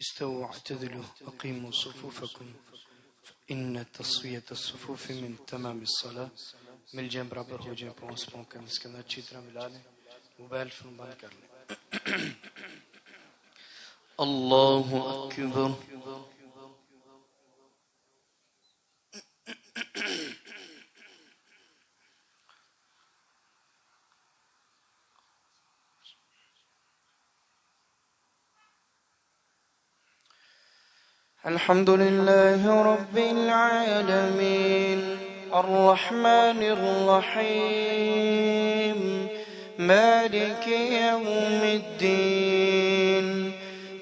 استووا واعتدلوا أقيموا صفوفكم إن تصفية الصفوف من تمام الصلاة. मिल जाए बराबर हो जाए पाँच पाँव के इसके अंदर अच्छी तरह मिला लें मोबाइल फोन बंद कर लें अल्लाहु अकबर الحمد لله رب العالمين الرحمن الرحيم مالك يوم الدين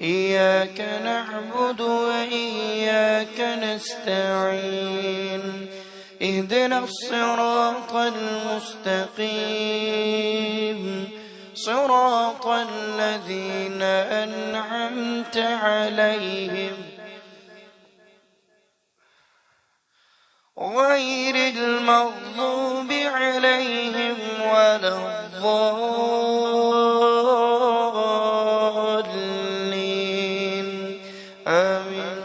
إياك نعبد وإياك نستعين اهدنا الصراط المستقيم صراط الذين أنعمت عليهم غير المغضوب عليهم ولا الضالين آمين.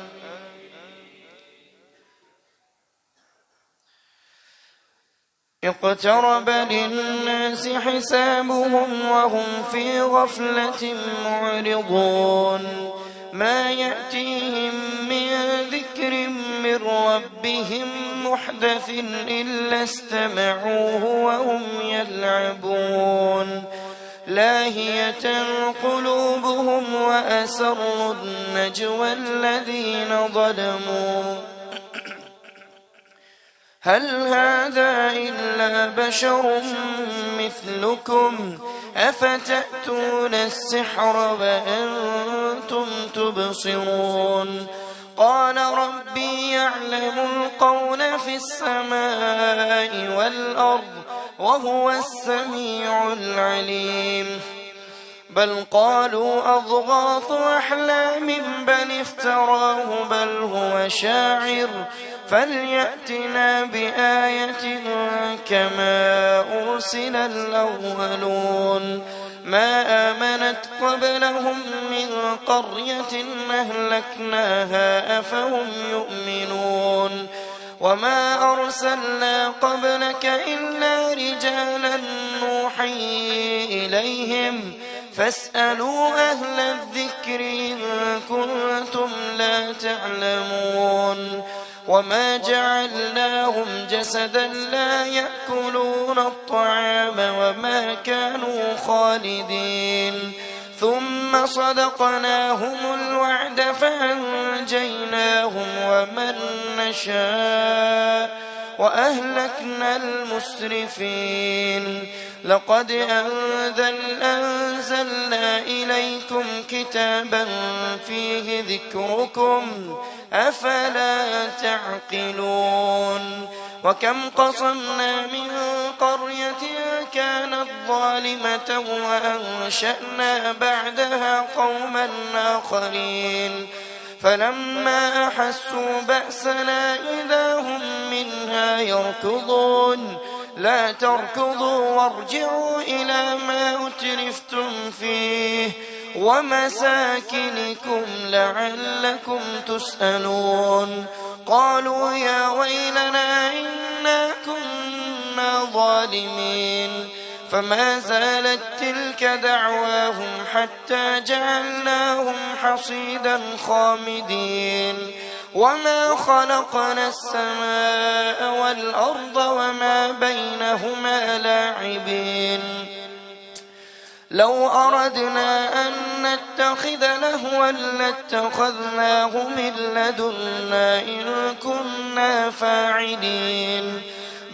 اقترب للناس حسابهم وهم في غفلة معرضون ما يأتيهم من ذكر من ربهم محدث إلا استمعوه وهم يلعبون لاهية قلوبهم وأسروا النجوى الذين ظلموا هل هذا إلا بشر مثلكم أفتأتون السحر وأنتم تبصرون قال ربي يعلم القول في السماء والأرض وهو السميع العليم بل قالوا أضغاث أحلام بل افتراه بل هو شاعر فليأتنا بآية كما أرسل الأولون ما آمنت قبلهم من قرية أهلكناها أفهم يؤمنون وما أرسلنا قبلك إلا رجالا نوحي إليهم فاسألوا أهل الذكر إن كنتم لا تعلمون وما جعلناهم جسدا لا يأكلون الطعام وما كانوا خالدين ثم صدقناهم الوعد فأنجيناهم ومن نشاء وأهلكنا المسرفين لقد أنزلنا إليكم كتابا فيه ذكركم أفلا تعقلون وكم قصمنا من قرية كانت ظالمة وأنشأنا بعدها قوما آخرين فلما أحسوا بأسنا إذا هم منها يركضون لا تركضوا وارجعوا إلى ما أترفتم فيه ومساكنكم لعلكم تسألون قالوا يا ويلنا إنا كنا ظالمين فما زالت تلك دعواهم حتى جعلناهم حصيدا خامدين وما خلقنا السماء والأرض وما بينهما لاعبين لو أردنا أن نتخذ لهوا لاتخذناه من لدنا إن كنا فاعلين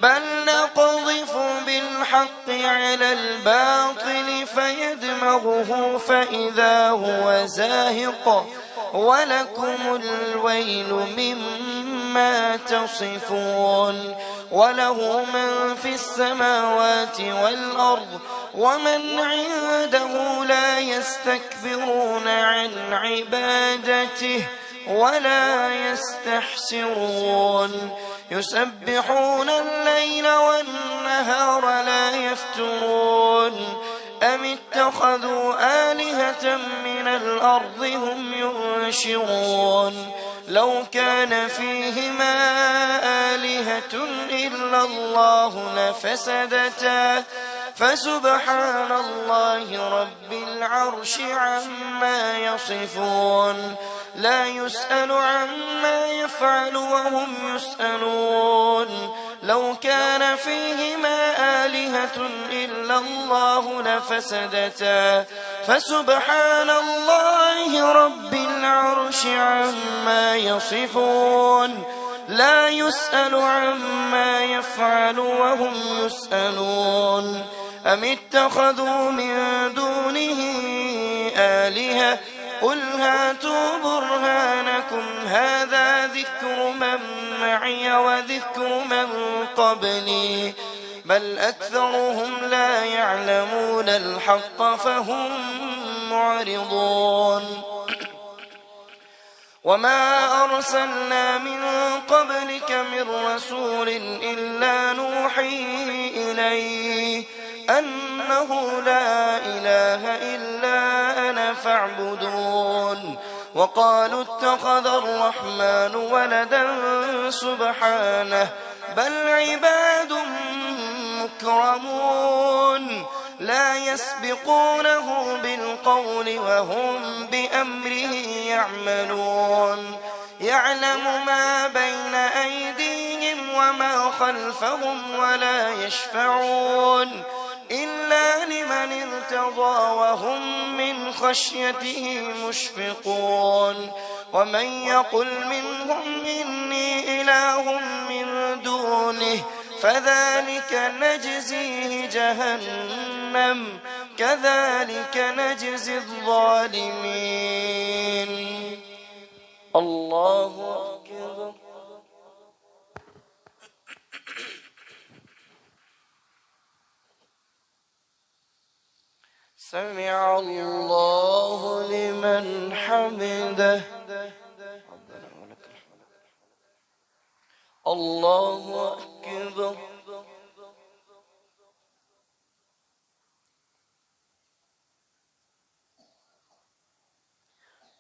بل نقذف بالحق على الباطل فيدمغه فإذا هو زاهق ولكم الويل مما تصفون وله من في السماوات والأرض ومن عنده لا يستكبرون عن عبادته ولا يستحسرون يسبحون الليل والنهار لا يفترون أم اتخذوا آلهة من من الأرض هم ينشرون لو كان فيهما آلهة إلا الله لفسدتا فسبحان الله رب العرش عما يصفون لا يسأل عما يفعل وهم يسألون لو كان فيهما آلهة إلا الله لفسدتا فسبحان الله رب العرش عما يصفون لا يسأل عما يفعل وهم يسألون أم اتخذوا من دونه آلهة قل هاتوا برهانكم هذا ذكر من معي وذكر من قبلي بل أكثرهم لا يعلمون الحق فهم معرضون وما أرسلنا من قبلك من رسول إلا نوحي إليه أنه لا إله إلا أنا فاعبدون وقالوا اتخذ الرحمن ولدا سبحانه بل عباد مكرمون لا يسبقونه بالقول وهم بأمره يعملون يعلم ما بين أيديهم وما خلفهم ولا يشفعون إلا لمن ارتضى وهم من خشيته مشفقون ومن يقل منهم إني إله من دونه فذلك نجزيه جهنم كذلك نجزي الظالمين الله أكبر سمع الله لمن حمده ربنا ولك الحمد الله أكبر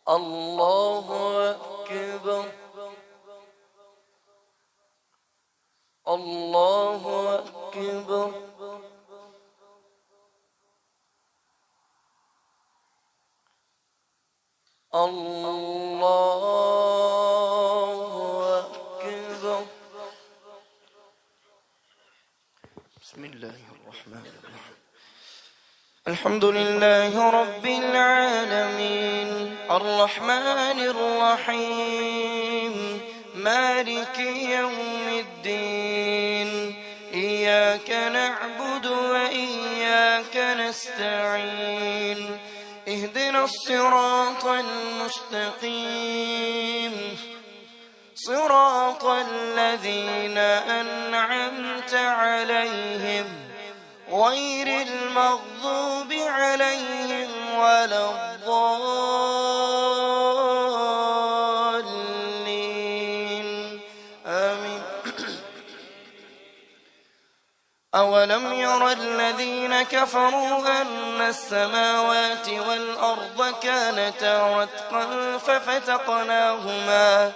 الله أكبر الله أكبر الله أكبر بسم الله الرحمن الرحيم الحمد لله رب العالمين الرحمن الرحيم مالك يوم الدين إياك نعبد وإياك نستعين اهدنا الصراط المستقيم صراط الذين أنعمت عليهم غير المغضوب عليهم ولا الضالين آمين أولم ير الذين كفروا أن السماوات والأرض كانتا رتقا ففتقناهما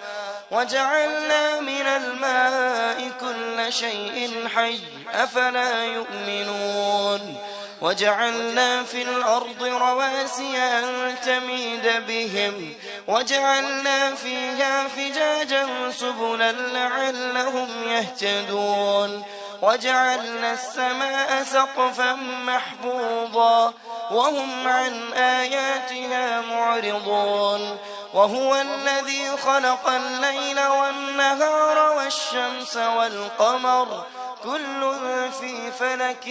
وجعلنا من الماء كل شيء حي أفلا يؤمنون وجعلنا في الأرض رواسي أن تميد بهم وجعلنا فيها فجاجا سبلا لعلهم يهتدون وجعلنا السماء سقفا محفوظا وهم عن آياتها معرضون وهو الذي خلق الليل والنهار والشمس والقمر كل في فلك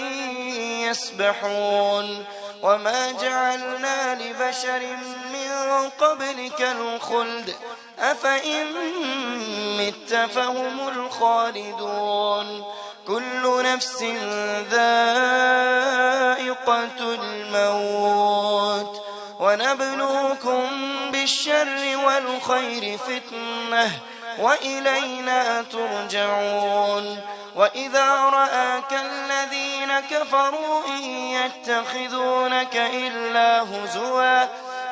يسبحون وما جعلنا لبشر من قبلك الخلد أفإن مت فهم الخالدون كل نفس ذائقة الموت ونبلوكم بالشر والخير فتنة وإلينا ترجعون وإذا رآك الذين كفروا إن يتخذونك إلا هزوا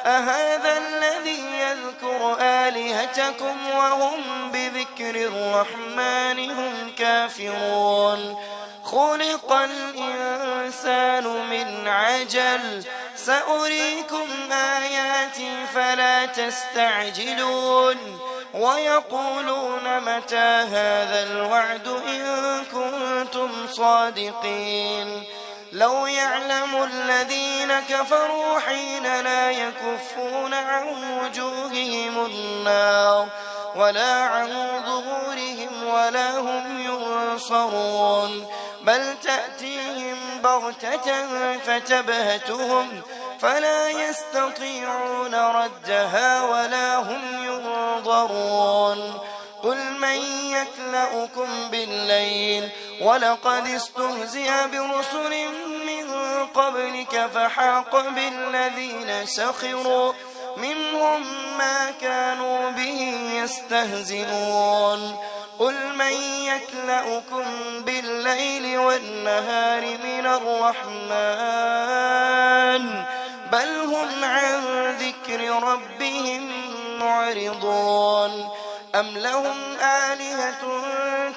أهذا الذي يذكر آلهتكم وهم بذكر الرحمن هم كافرون خلق الإنسان من عجل سأريكم آياتي فلا تستعجلون ويقولون متى هذا الوعد إن كنتم صادقين لو يعلم الذين كفروا حين لا يكفون عن وجوههم النار ولا عن ظهورهم ولا هم ينصرون بل تأتيهم بغتة فتبهتهم فلا يستطيعون ردها ولا هم ينظرون قل من يكلؤكم بالليل ولقد استهزئ برسل من قبلك فحاق بالذين سخروا منهم ما كانوا به يستهزئون قل من يكلؤكم بالليل والنهار من الرحمن بل هم عن ذكر ربهم معرضون أم لهم آلهة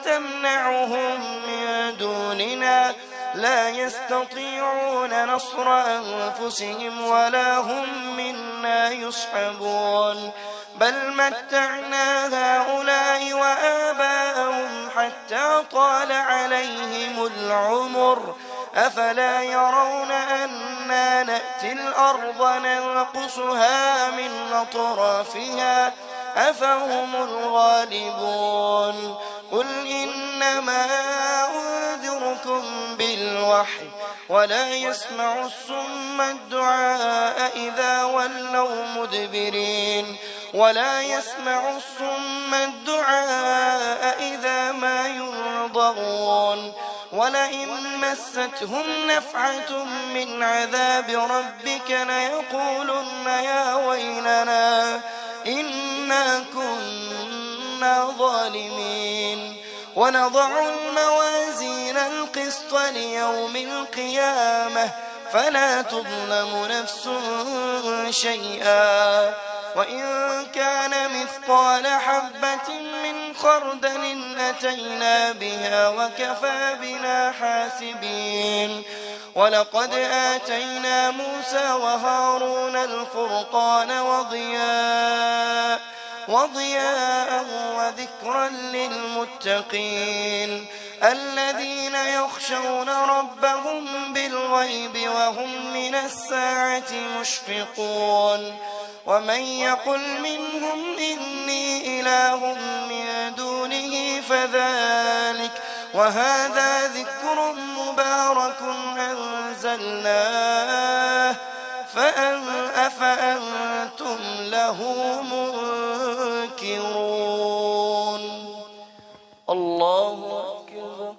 تمنعهم من دوننا لا يستطيعون نصر أنفسهم ولا هم منا يصحبون بل متعنا هؤلاء وآباءهم حتى طال عليهم العمر أفلا يرون أنا نأتي الأرض ننقصها من أطرافها أفهم الغالبون قل إنما أنذركم بالوحي ولا يسمع الصم الدعاء إذا ولوا مدبرين ولا يسمع الصم الدعاء إذا ما ينظرون ولئن مستهم نفعة من عذاب ربك ليقولن يا ويلنا إنا كنا ظالمين ونضع الموازين القسط ليوم القيامة فلا تظلم نفس شيئا وإن كان مثقال حبة من خردل أتينا بها وكفى بنا حاسبين ولقد آتينا موسى وهارون الفرقان وضياء وذكرا للمتقين الذين يخشون ربهم بالغيب وهم من الساعة مشفقون ومن يقل منهم إني إله من دونه فذلك وهذا ذكر مبارك أنزلناه أفأنتم له منكرون الله أكبر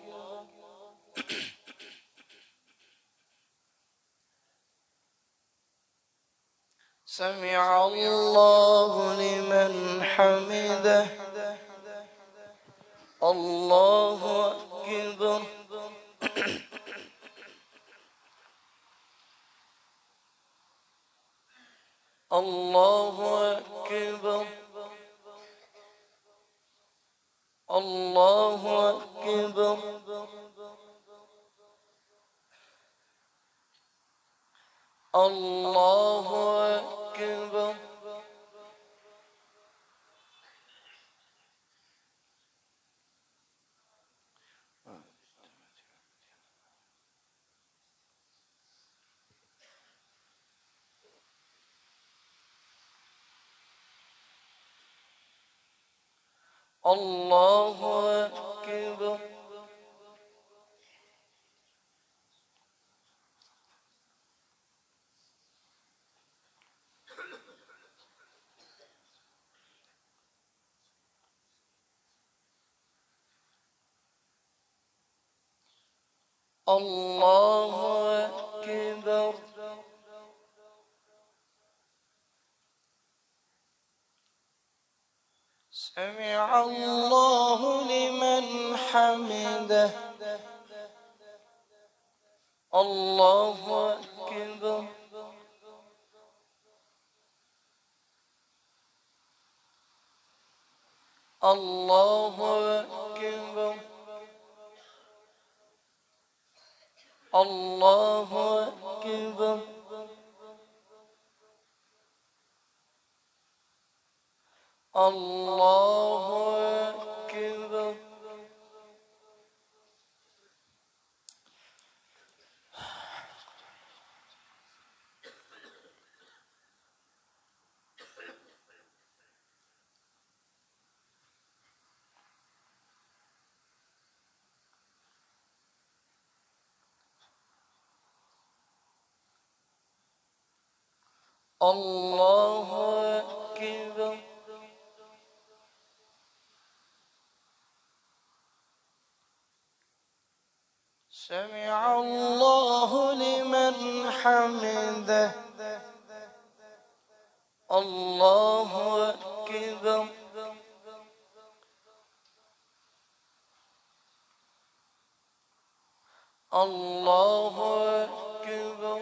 سمع الله لمن حمده الله أكبر الله أكبر الله أكبر الله أكبر الله أكبر الله أكبر سمع الله لمن حمده الله أكبر الله أكبر الله أكبر الله أكبر الله أكبر سمع الله لمن حمده الله أكبر الله أكبر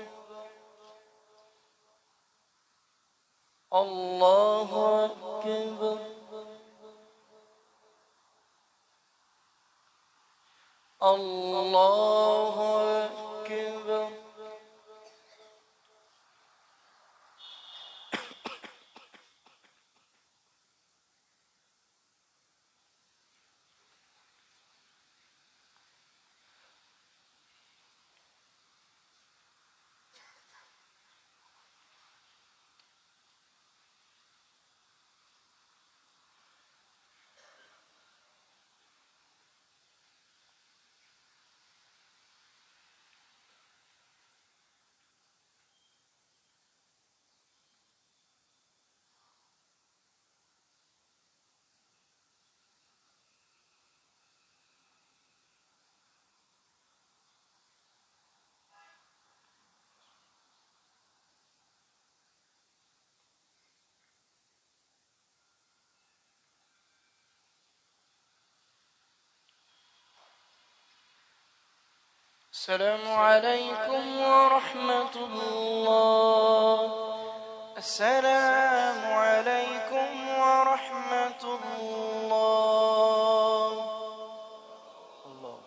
الله أكبر الله أكبر السلام عليكم ورحمة الله السلام عليكم ورحمة الله الله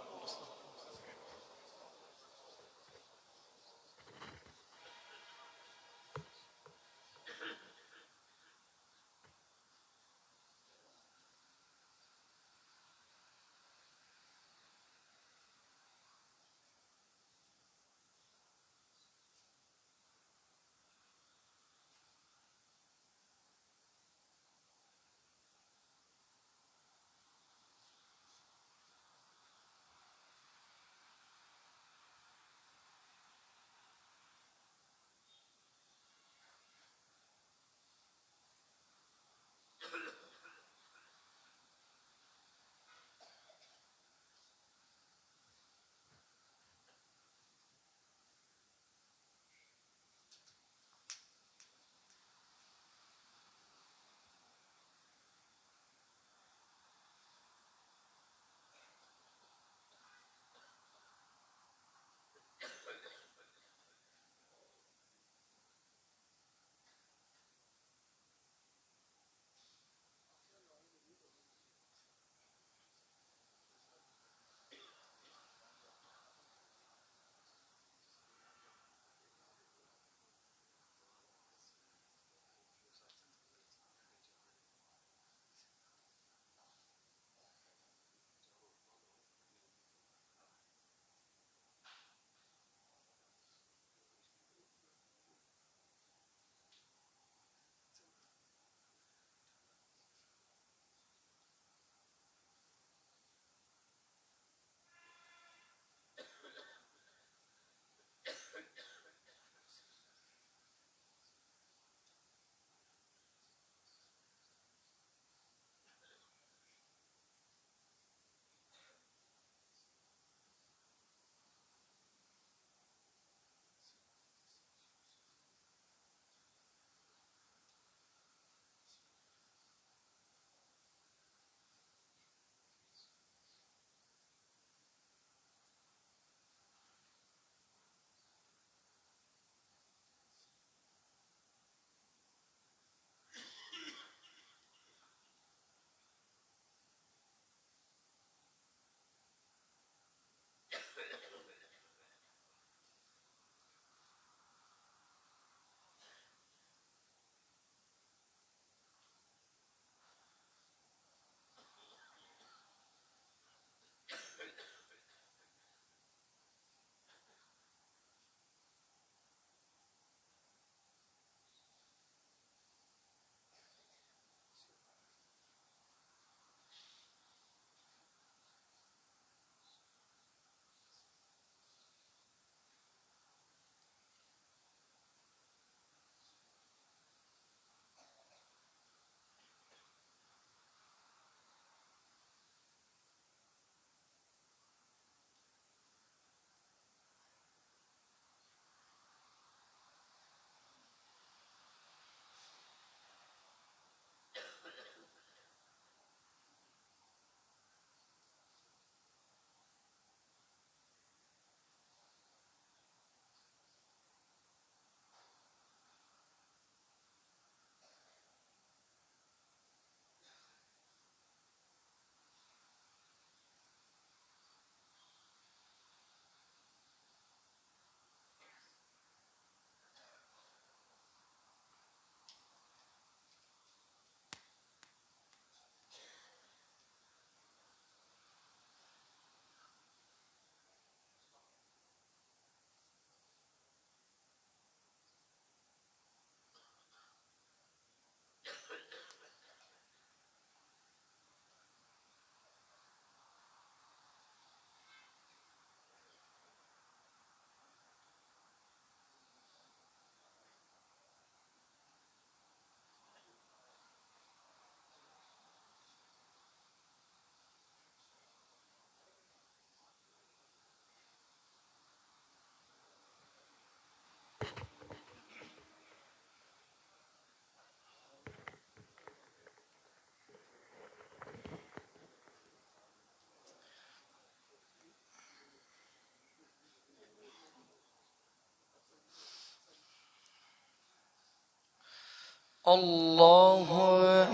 الله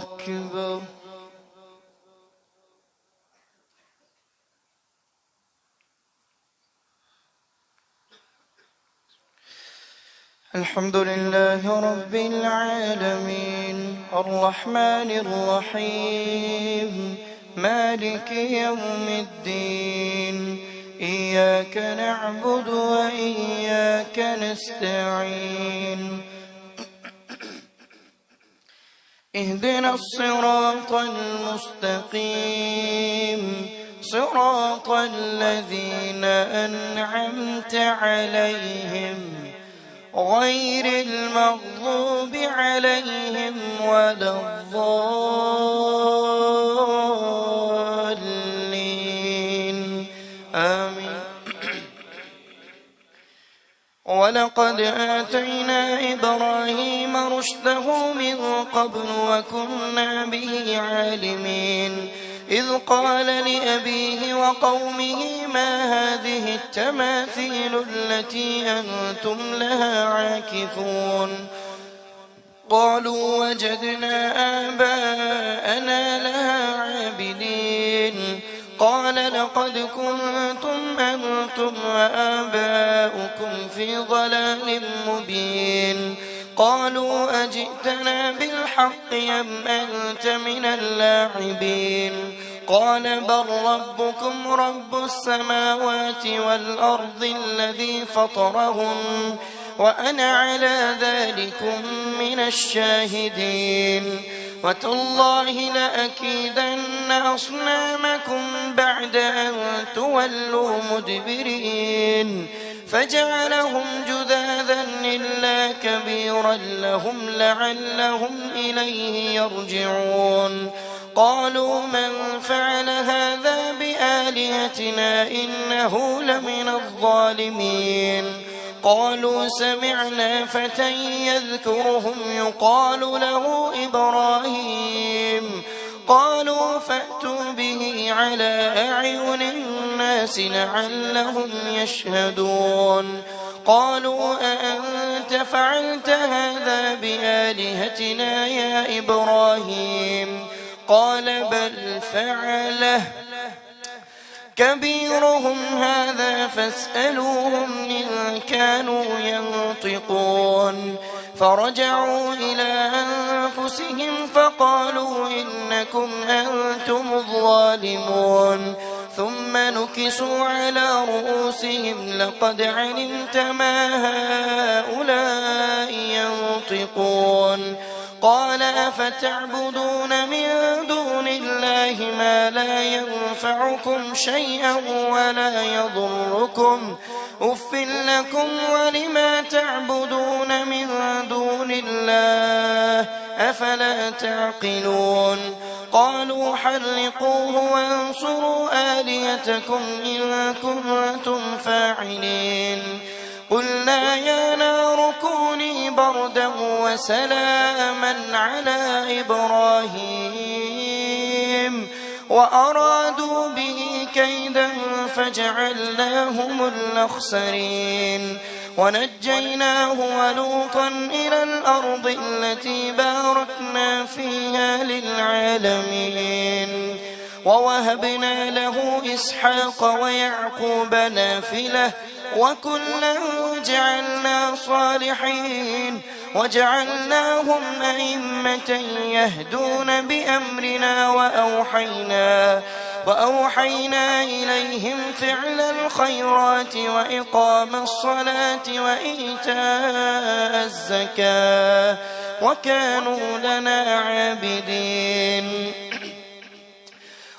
أكبر. الحمد لله رب العالمين الرحمن الرحيم مالك يوم الدين إياك نعبد وإياك نستعين اهدنا الصراط المستقيم صراط الذين أنعمت عليهم غير المغضوب عليهم ولا الضالين آمين. ولقد آتينا إبراهيم رشده من قبل وكنا به عالمين إذ قال لأبيه وقومه ما هذه التماثيل التي أنتم لها عاكفون قالوا وجدنا آباءنا لها عابدين قال لقد كنتم أنتم وآباؤكم في ضلال مبين قالوا أجئتنا بالحق أم أنت من اللاعبين قال بل ربكم رب السماوات والأرض الذي فطرهم وأنا على ذلكم من الشاهدين وتالله لأكيدن أصنامكم بعد أن تولوا مدبرين فجعلهم جذاذا إلا كبيرا لهم لعلهم إليه يرجعون قالوا من فعل هذا بآلهتنا إنه لمن الظالمين قالوا سمعنا فتى يذكرهم يقال له إبراهيم قالوا فأتوا به على أعين الناس لعلهم يشهدون قالوا أأنت فعلت هذا بآلهتنا يا إبراهيم قال بل فعله كبيرهم هذا فاسألوهم إن كانوا ينطقون فرجعوا إلى أنفسهم فقالوا إنكم أنتم الظالمون ثم نكسوا على رؤوسهم لقد علمت ما هؤلاء ينطقون قال أفتعبدون من دون الله ما لا ينفعكم شيئا ولا يضركم أف لكم ولما تعبدون من دون الله أفلا تعقلون قالوا حرقوه وانصروا آلهتكم إن كنتم فاعلين قلنا يا نار كوني بردا وسلاما على إبراهيم وأرادوا به كيدا فجعلناهم الأخسرين ونجيناه ولوطا إلى الأرض التي باركنا فيها للعالمين ووهبنا له إسحاق ويعقوب نافلة وكلا جعلنا صالحين وجعلناهم أئمة يهدون بأمرنا وأوحينا إليهم فعل الخيرات وإقام الصلاة وإيتاء الزكاة وكانوا لنا عابدين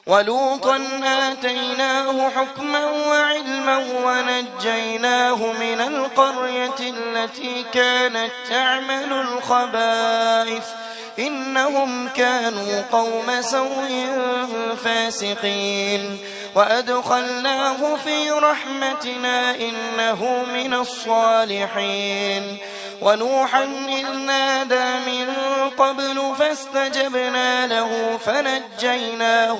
ولوطا آتيناه حكما وعلما ونجيناه من القرية التي كانت تعمل الخبائث إنهم كانوا قوم سوء فاسقين وأدخلناه في رحمتنا إنه من الصالحين ونوحا إذ نادى من قبل فاستجبنا له فنجيناه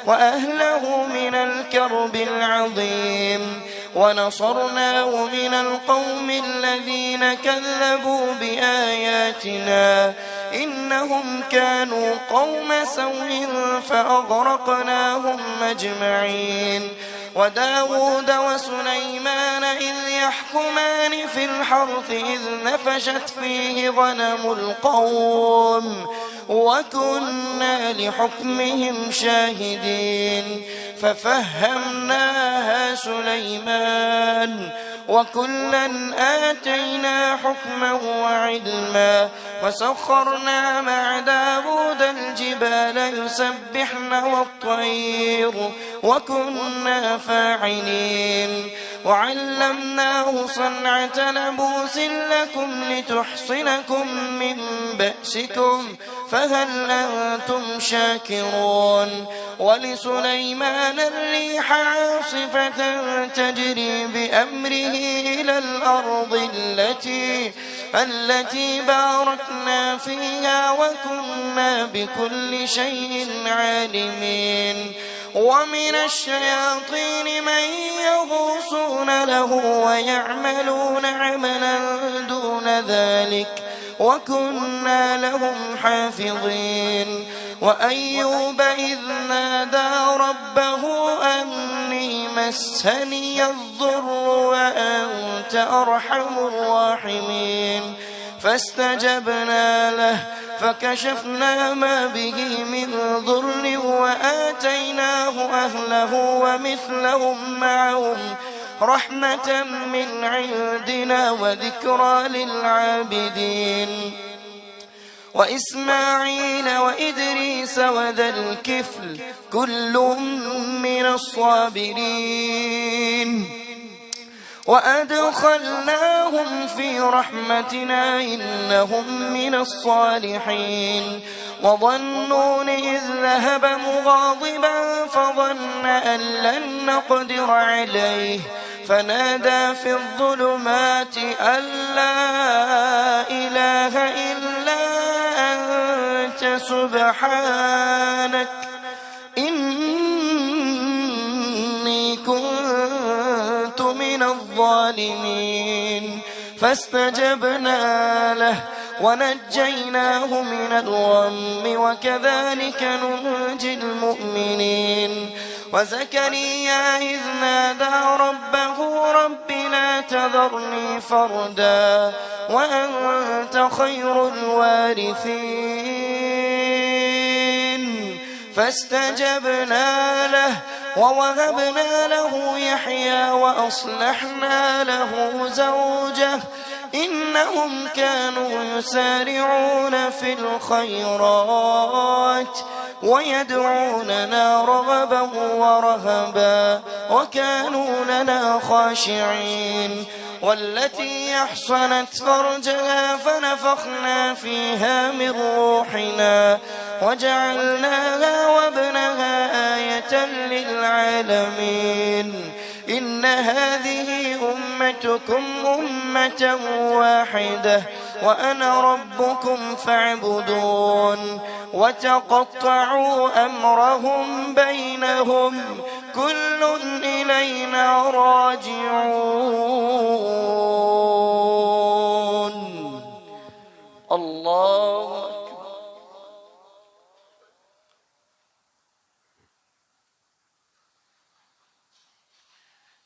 وأهله من الكرب العظيم ونصرناه من القوم الذين كذبوا بآياتنا آياتنا إنهم كانوا قوم سوء فأغرقناهم أجمعين وداود وسليمان إذ يحكمان في الحرث إذ نفشت فيه غنم القوم وكنا لحكمهم شاهدين ففهمناها سليمان وكلا آتينا حكما وعلما وسخرنا مع داود الجبال يسبحن والطير وكنا فاعلين وعلمناه صنعة لبوس لكم لتحصنكم من بأسكم فهل أنتم شاكرون ولسليمان الريح عاصفة تجري بأمره إلى الأرض التي باركنا فيها وكنا بكل شيء عالمين ومن الشياطين من يغوصون له ويعملون عملا دون ذلك وكنا لهم حافظين وأيوب إذ نادى ربه أني مسني الضر وأنت أرحم الراحمين فاستجبنا له فكشفنا ما به من ضر وآتيناه أهله ومثلهم معهم رحمة من عندنا وذكرى للعابدين وإسماعيل وإدريس وذا الكفل كل من الصابرين وأدخلناهم في رحمتنا إنهم من الصالحين وظنون إذ ذهب مغاضبا فظن أن لن نقدر عليه فنادى في الظلمات أن لا إله إلا أنت سبحانك إني كنت من الظالمين فاستجبنا له ونجيناه من الغم وكذلك ننجي المؤمنين وزكريا إذ نادى ربه رب لا تذرني فردا وأنت خير الوارثين فاستجبنا له ووهبنا له يحيى وأصلحنا له زوجه إنهم كانوا يسارعون في الخيرات ويدعوننا رغبا ورهبا وكانوا لنا خاشعين والتي أحصنت فرجها فنفخنا فيها من روحنا وجعلناها وابنها آية للعالمين إن هذه أمتكم أمة واحدة وأنا ربكم فاعبدون وتقطعوا أمرهم بينهم كل إلينا راجعون الله أكبر.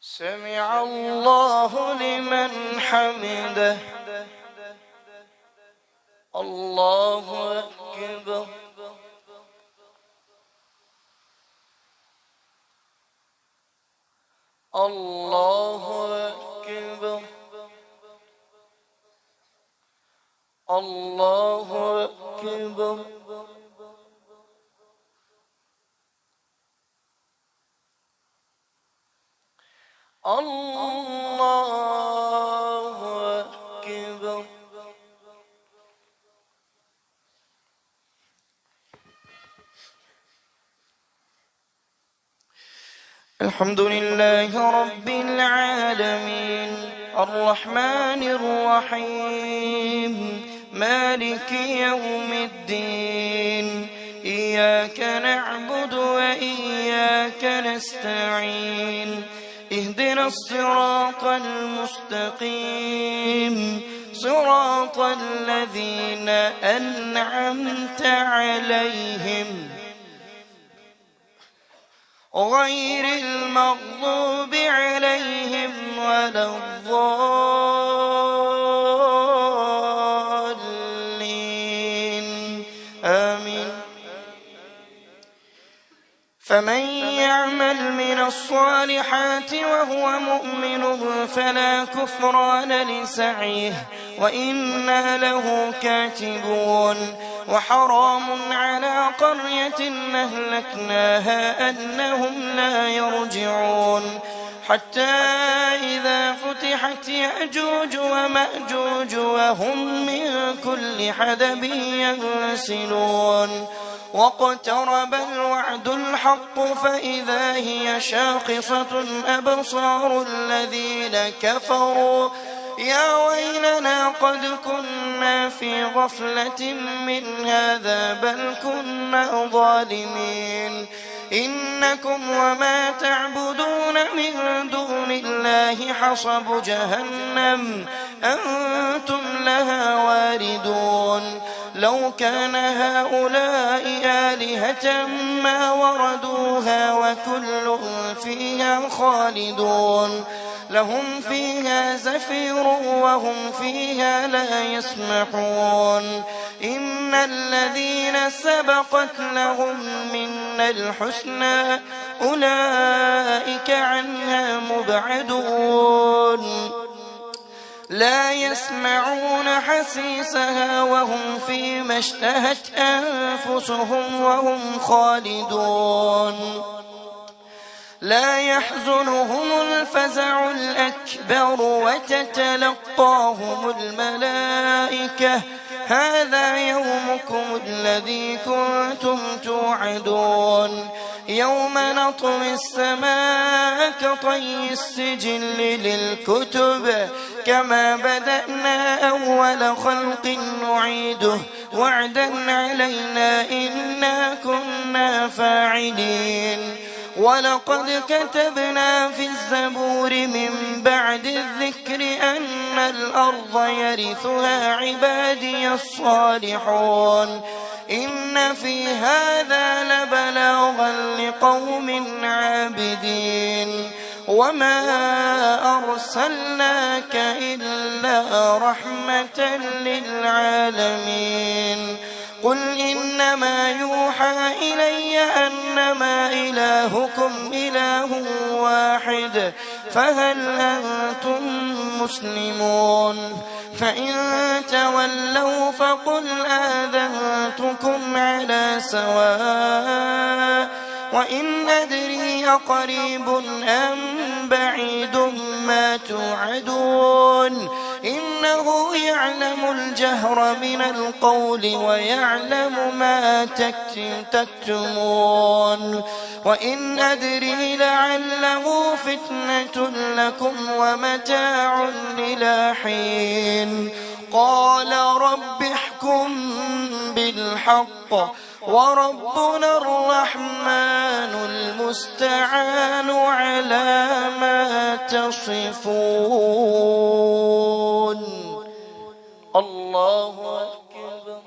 سمع الله لمن حمده الله أكبر الله أكبر الله أكبر الله أكبر. الحمد لله رب العالمين الرحمن الرحيم مالك يوم الدين إياك نعبد وإياك نستعين اهدنا الصراط المستقيم صراط الذين أنعمت عليهم غير المغضوب عليهم ولا الضالين آمين. فمن يعمل من الصالحات وهو مؤمن فلا كفران لسعيه وإنا له كاتبون. وحرام على قرية أهلكناها أنهم لا يرجعون حتى إذا فتحت يأجوج ومأجوج وهم من كل حدب ينسلون واقترب الوعد الحق فإذا هي شاخصة أبصار الذين كفروا يا ويلنا قد كنا في غفلة من هذا بل كنا ظالمين. إنكم وما تعبدون من دون الله حصب جهنم أنتم لها واردون. لو كان هؤلاء آلهة ما وردوها وكل فيها خالدون لهم فيها زفير وهم فيها لا يسمحون. إن الذين سبقت لهم منا الحسنى أولئك عنها مبعدون لا يسمعون حسيسها وهم فيما اشتهت أنفسهم وهم خالدون. لا يحزنهم الفزع الأكبر وتتلقاهم الملائكة هذا يومكم الذي كنتم توعدون. يوم نطوي السماء كطي السجل للكتب كما بدأنا أول خلق نعيده وعدا علينا إنا كنا فاعلين. ولقد كتبنا في الزبور من بعد الذكر أن الأرض يرثها عبادي الصالحون إن في هذا لبلاغا لقوم عابدين. وما أرسلناك إلا رحمة للعالمين. قل إنما يوحى إلي أنما إلهكم إله واحد فهل أنتم مسلمون؟ فإن تولوا فقل آذنتكم على سواء وإن أدري أقريب أم بعيد ما توعدون إنه يعلم الجهر من القول ويعلم ما تكتمون. وإن أدري لعله فتنة لكم ومتاع إلى حين. قال رب احكم بالحق وربنا الرحمن المستعان على ما تصفون. الله أكبر.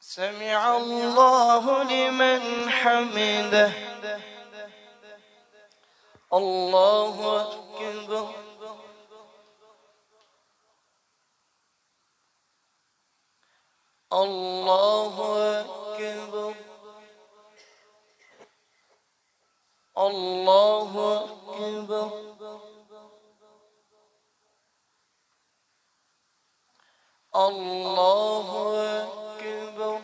سمع الله لمن حمده. الله أكبر. الله أكبر. الله أكبر. الله أكبر.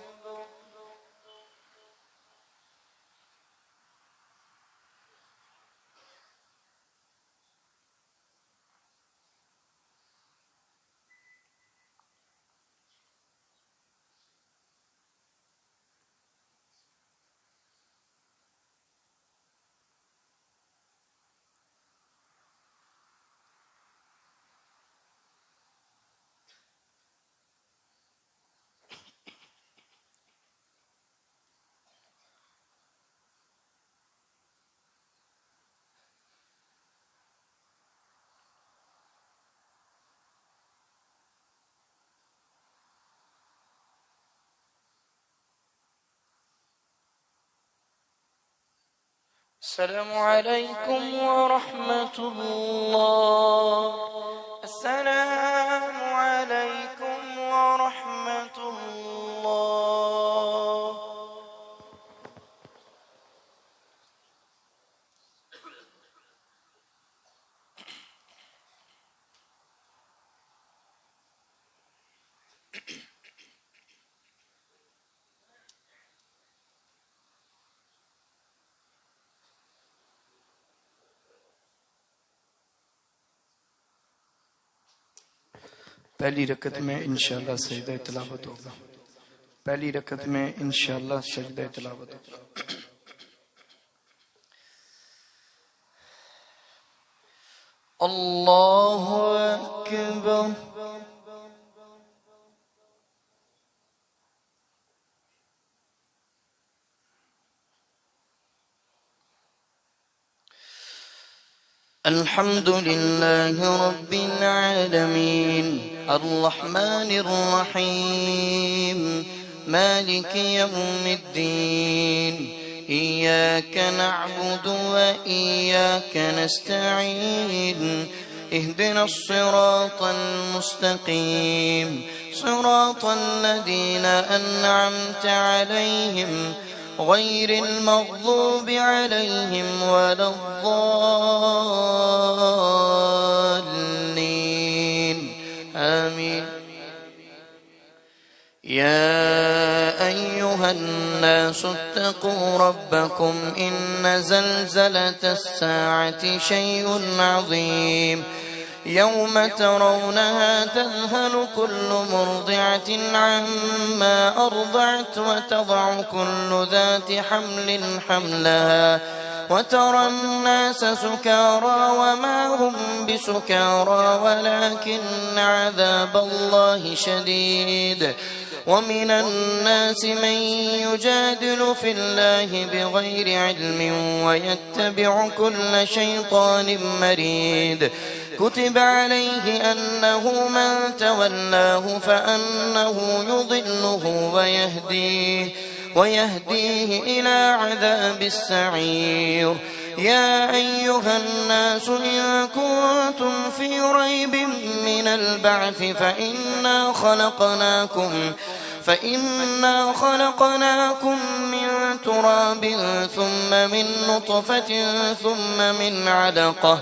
السلام عليكم ورحمة الله. السلام عليكم ورحمة الله. पहली रकत में इंशाअल्लाह सजदा तिलावत होगा। पहली रकत में इंशाअल्लाह सजदा तिलावत होगा। अल्लाहु अकबर। الحمد لله رب العالمين الرحمن الرحيم مالك يوم الدين إياك نعبد وإياك نستعين اهدنا الصراط المستقيم صراط الذين أنعمت عليهم غير المغضوب عليهم ولا الضالين آمين. يا أيها الناس اتقوا ربكم إن زلزلة الساعة شيء عظيم يوم ترونها تذهل كل مرضعة عما أرضعت وتضع كل ذات حمل حملها وترى الناس سكارى وما هم بسكارى ولكن عذاب الله شديد. ومن الناس من يجادل في الله بغير علم ويتبع كل شيطان مريد. كتب عليه أنه من تولاه فأنه يضله ويهديه إلى عذاب السعير. يا أيها الناس إن كنتم في ريب من البعث فإنا خلقناكم من تراب ثم من نطفة ثم من علقة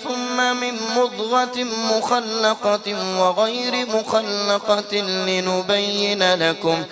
ثم من مضغة مخلقة وغير مخلقة لنبين لكم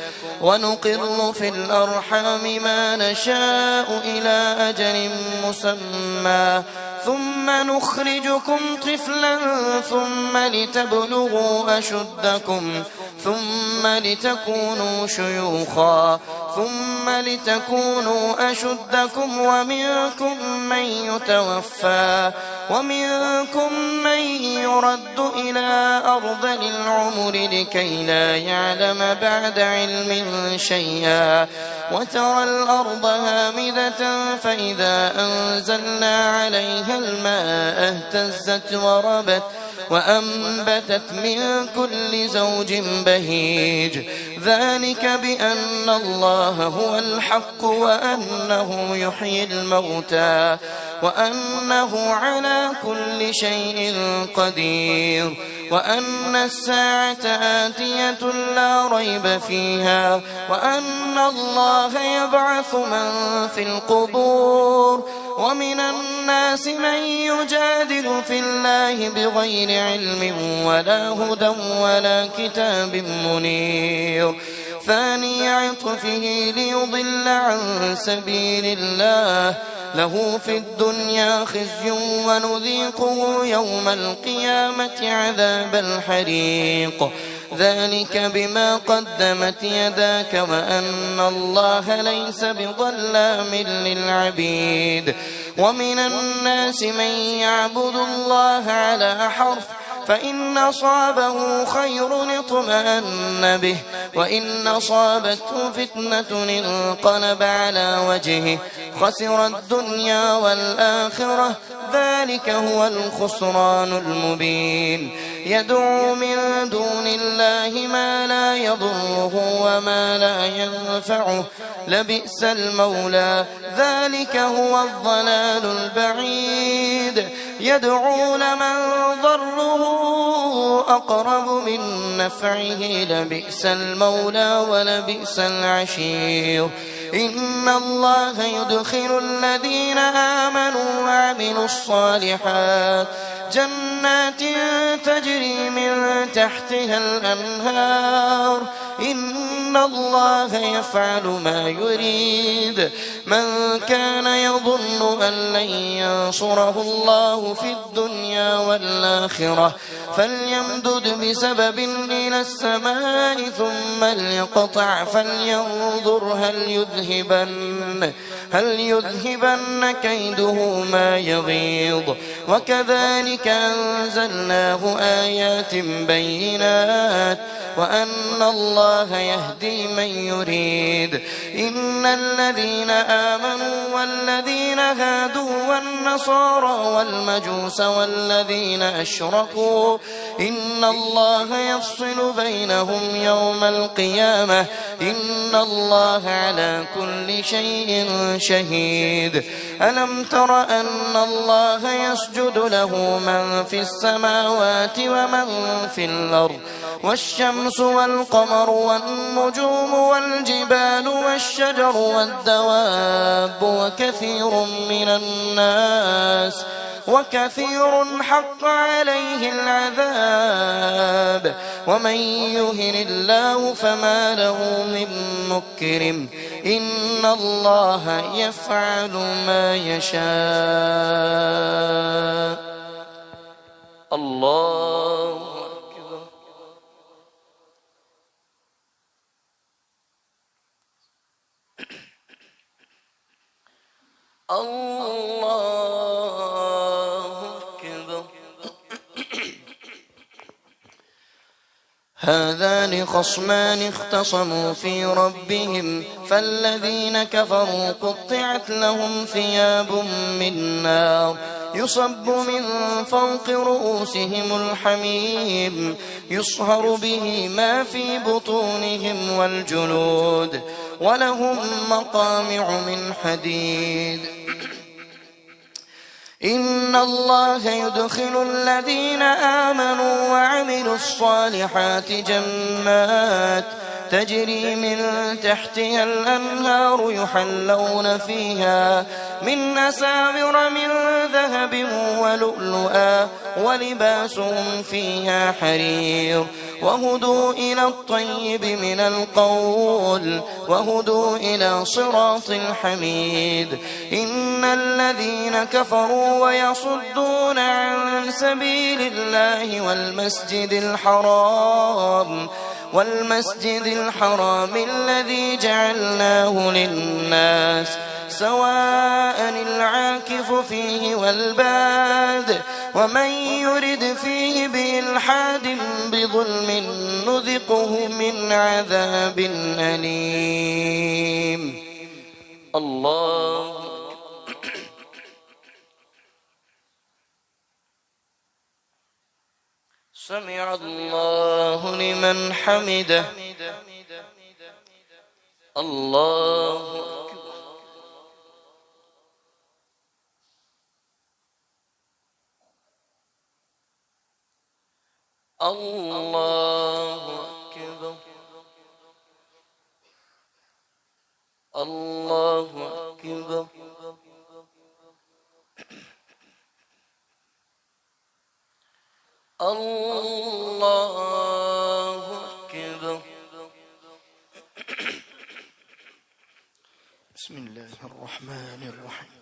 ونقر في الأرحام ما نشاء إلى أجل مسمى ثم نخرجكم طفلا ثم لتبلغوا أشدكم ثم لتكونوا شيوخا ثم لتكونوا أشدكم ومنكم من يتوفى ومنكم من يرد إلى أرذل العمر لكي لا يعلم بعد علم شيئا. وترى الأرض هامدة فإذا أنزلنا عليها الماء اهتزت وربت وأنبتت من كل زوج بهيج. ذلك بأن الله هو الحق وأنه يحيي الموتى وأنه على كل شيء قدير وأن الساعة آتية لا ريب فيها وأن الله يبعث من في القبور. ومن الناس من يجادل في الله بغير علم ولا هدى ولا كتاب منير. ثاني عطفه ليضل عن سبيل الله له في الدنيا خزي ونذيقه يوم القيامة عذاب الحريق. ذلك بما قدمت يداك وأن الله ليس بظلام للعبيد. ومن الناس من يعبد الله على حرف فإن أصابه خير اطمأن به وإن أصابته فتنة انقلب على وجهه خسر الدنيا والآخرة ذلك هو الخسران المبين يدعو من دون الله ما لا يضره وما لا ينفعه لبئس المولى ذلك هو الضلال البعيد يدعو لمن ضره أقرب من نفعه لبئس المولى ولبئس العشير إن الله يدخل الذين آمنوا وعملوا الصالحات جنات تجري من تحتها الأنهار إن الله يفعل ما يريد من كان يظن أن لن ينصره الله في الدنيا والآخرة فليمدد بسبب إلى السماء ثم ليقطع فلينظر هل يذهبن كيده ما يغيظ وكذلك أنزلناه آيات بينات وأن الله يهدي من يريد إن الذين آمنوا والذين هادوا والنصارى والمجوس والذين أشركوا إن الله يفصل بينهم يوم القيامة إن الله على كل شيء شهيد ألم تر أن الله يسجد له من في السماوات ومن في الأرض والشمس والقمر والنجوم والجبال والشجر والدواب وكثير حق عليه العذاب ومن يهن الله فما له من مكرم إن الله يفعل ما يشاء الله أكبر الله أكبر هذان خصمان اختصموا في ربهم فالذين كفروا قطعت لهم ثياب من نار يصب من فوق رؤوسهم الحميم يصهر به ما في بطونهم والجلود ولهم مقامع من حديد إن الله يدخل الذين آمنوا وعملوا الصالحات جنات تجري من تحتها الأنهار يحلون فيها من أساور من ذهب ولؤلؤا ولباسهم فيها حرير وهدوا إلى الطيب من القول وهدوا إلى صراط الحميد إن الذين كفروا ويصدون عن سبيل الله والمسجد الحرام الذي جعلناه للناس سواء العاكف فيه والباد ومن يرد فيه بإلحاد بظلم نذقه من عذاب أليم الله سمع الله لمن حمده الله الله أكبر الله أكبر الله أكبر بسم الله الرحمن الرحيم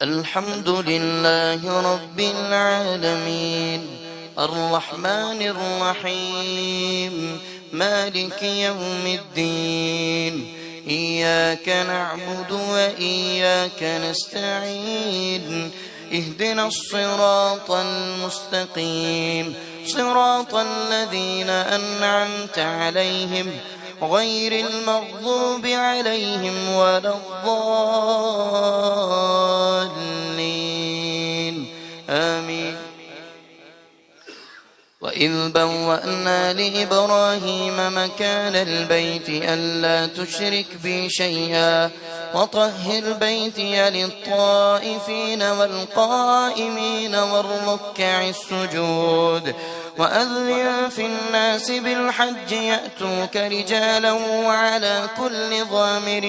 الحمد لله رب العالمين الرحمن الرحيم مالك يوم الدين إياك نعبد وإياك نستعين اهدنا الصراط المستقيم صراط الذين أنعمت عليهم غير المغضوب عليهم ولا الضالين آمين. وإذ بوأنا لإبراهيم مكان البيت ألا تشرك بي شيئا وطهر بيتي للطائفين والقائمين والركع السجود وأذن في الناس بالحج يأتوك رجالا وعلى كل ضامر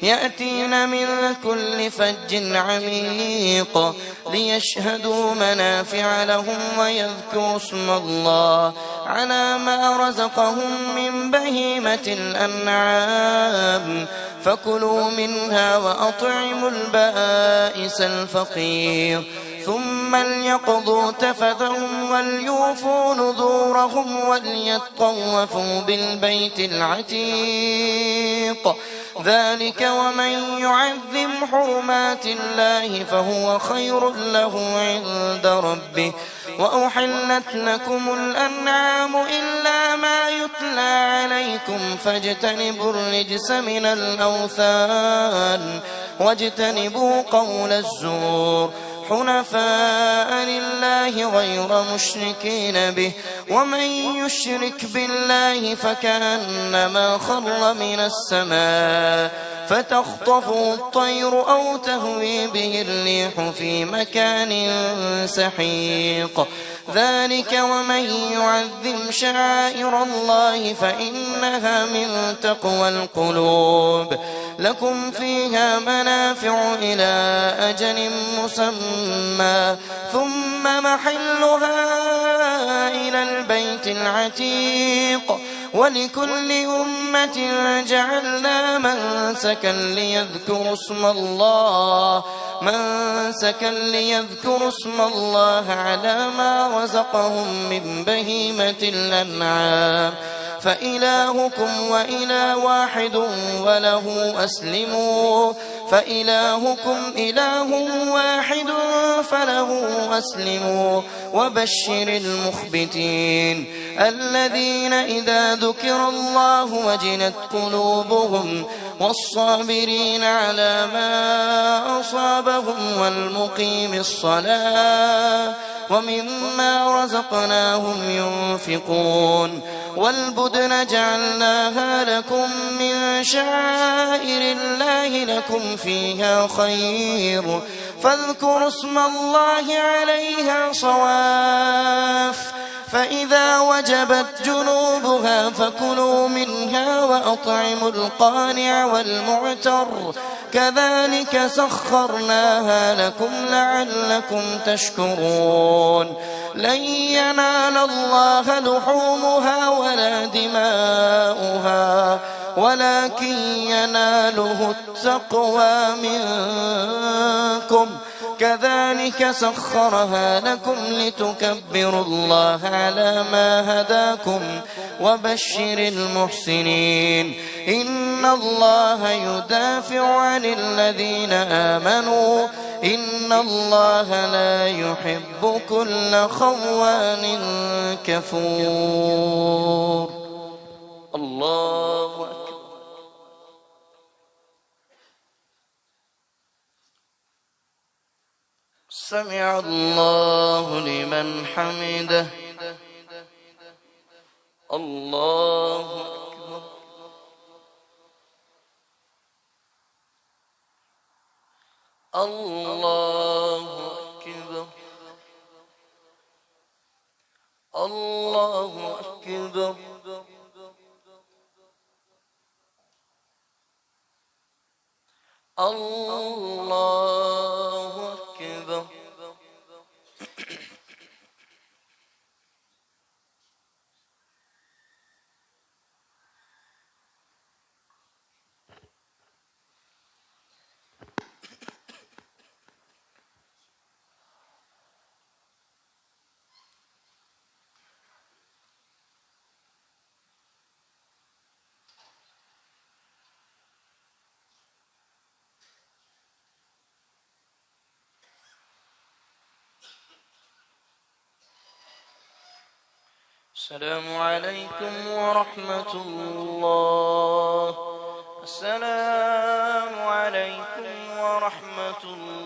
يأتين من كل فج عميق ليشهدوا منافع لهم ويذكروا اسم الله على ما رزقهم من بهيمة الأنعام فكلوا منها وأطعموا البائس الفقير ثم ليقضوا تفثهم وليوفوا نذورهم وليطوفوا بالبيت العتيق ذلك ومن يعظم حرمات الله فهو خير له عند ربه وأحلت لكم الأنعام إلا ما يتلى عليكم فاجتنبوا الرجس من الأوثان واجتنبوا قول الزور حنفاء لله غير مشركين به ومن يشرك بالله فكأنما خر من السماء فتخطفه الطير أو تهوي به الريح في مكان سحيق ذلك ومن يعظم شعائر الله فإنها من تقوى القلوب لكم فيها منافع إلى أجل مسمى ثم محلها إلى البيت العتيق ولكل أمة جعلنا منسكا ليذكروا اسم الله على ما رزقهم من بهيمة الأنعام فإلهكم وإله واحد وله أسلموا فإلهكم إله واحد فله أسلموا وبشر المخبتين الذين إذا ذكر الله وجلت قلوبهم والصابرين على ما أصابهم والمقيم الصلاة ومما رزقناهم ينفقون والبدن جعلناها لكم من شعائر الله لكم فيها خير فاذكروا اسم الله عليها صواف فإذا وجبت جنوبها فكلوا منها وأطعموا القانع والمعتر كذلك سخرناها لكم لعلكم تشكرون لن ينال الله لحومها ولا دماؤها ولكن يناله التقوى منكم كذلك سخرها لكم لتكبروا الله على ما هداكم وبشر المحسنين إن الله يدافع عن الذين آمنوا إن الله لا يحب كل خوان كفور الله أكبر سمع الله لمن حمده الله أكبر الله أكبر الله أكبر الله أكبر السلام عليكم ورحمة الله. السلام عليكم ورحمة الله.